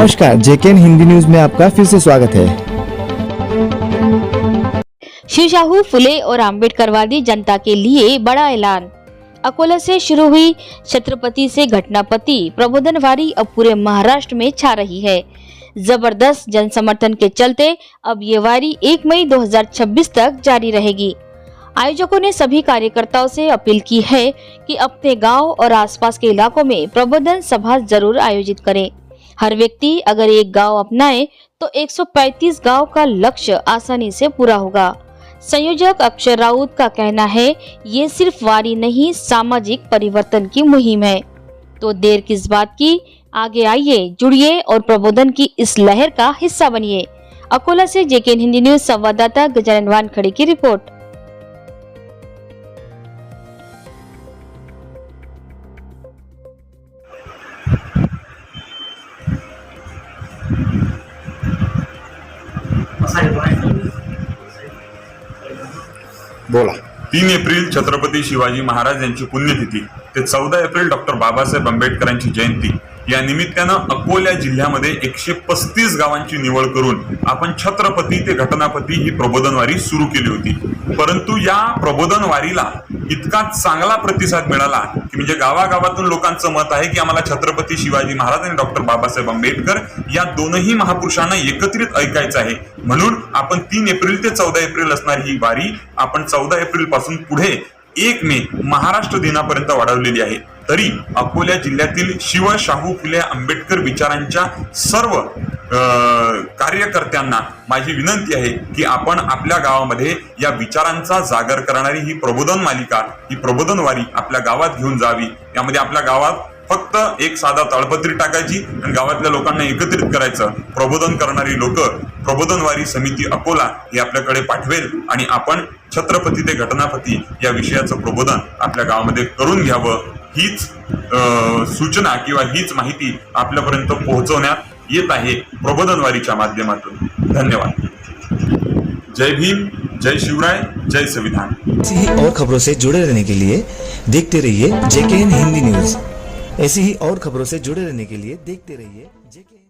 नमस्कार, जेकेएन हिंदी न्यूज में आपका फिर से स्वागत है। शिवशाहू फुले और आम्बेडकरवादी जनता के लिए बड़ा ऐलान। अकोला से शुरू हुई छत्रपति से घटनापति प्रबोधन वारी अब पूरे महाराष्ट्र में छा रही है। जबरदस्त जन समर्थन के चलते अब ये वारी 1 मई 2026 तक जारी रहेगी। आयोजकों ने सभी कार्यकर्ताओं से अपील की है कि अपने गांव और आसपास के इलाकों में प्रबोधन सभा जरूर आयोजित करें। हर व्यक्ति अगर एक गांव अपनाए तो 135 गांव का लक्ष्य आसानी से पूरा होगा। संयोजक अक्षर राउत का कहना है, ये सिर्फ वारी नहीं, सामाजिक परिवर्तन की मुहिम है। तो देर किस बात की, आगे आइए, जुड़िए और प्रबोधन की इस लहर का हिस्सा बनिए। अकोला से जेकेएन हिंदी न्यूज संवाददाता गजानन वानखड़े की रिपोर्ट। बोला। 3 एप्रिल छत्रपती शिवाजी महाराज यांची पुण्यतिथी ते 14 एप्रिल डॉक्टर बाबासाहेब आंबेडकरांची जयंती या निमित्तानं अकोला जिल्ह्यामध्ये 135 गावांची निवड करून आपण छत्रपती ते घटनापती ही प्रबोधन वारी सुरू केली होती। परंतु या प्रबोधन वारीला इतका चांगला प्रतिसाद मिळाला की म्हणजे गावागावातून लोकांचं मत आहे की आम्हाला छत्रपती शिवाजी महाराज आणि डॉक्टर बाबासाहेब आंबेडकर या दोनही महापुरुषांना एकत्रित ऐकायचं आहे। म्हणून आपण 3 एप्रिल ते 14 एप्रिल असणारी ही वारी आपण 14 एप्रिल पासून पुढे 1 मे महाराष्ट्र दिनापर्यंत वाढवलेली आहे। तरी अकोला जिल्ह्यातील शिव शाहू फुले आंबेडकर विचारांच्या सर्व कार्यकर्त्यांना माझी विनंती आहे की आपण आपल्या गावामध्ये या विचारांचा जागर करणारी ही प्रबोधन मालिका, ही प्रबोधन वारी आपल्या गावात घेऊन जावी। यामध्ये आपल्या गावात फक्त एक साधा ताळपत्री टाकायची आणि गावातल्या लोकांना एकत्रित करायचं। प्रबोधन करणारी लोक प्रबोधन वारी समिती अकोला ही आपल्याकडे पाठवेल आणि आपण छत्रपती ते घटनापती या विषयाचं प्रबोधन आपल्या गावामध्ये करून घ्यावं, हीच सूचना किंवा हीच माहिती आपल्यापर्यंत पोहोचवण्यात येत आहे प्रबोधन वारीच्या माध्यमातून। धन्यवाद। जय भीम, जय शिवराय, जय संविधान। ऐसी ही और खबरों से जुड़े रहने के लिए देखते रहिए जेकेएन हिंदी न्यूज। ऐसी ही और खबरों से जुड़े रहने के लिए देखते रहिए जेकेएन।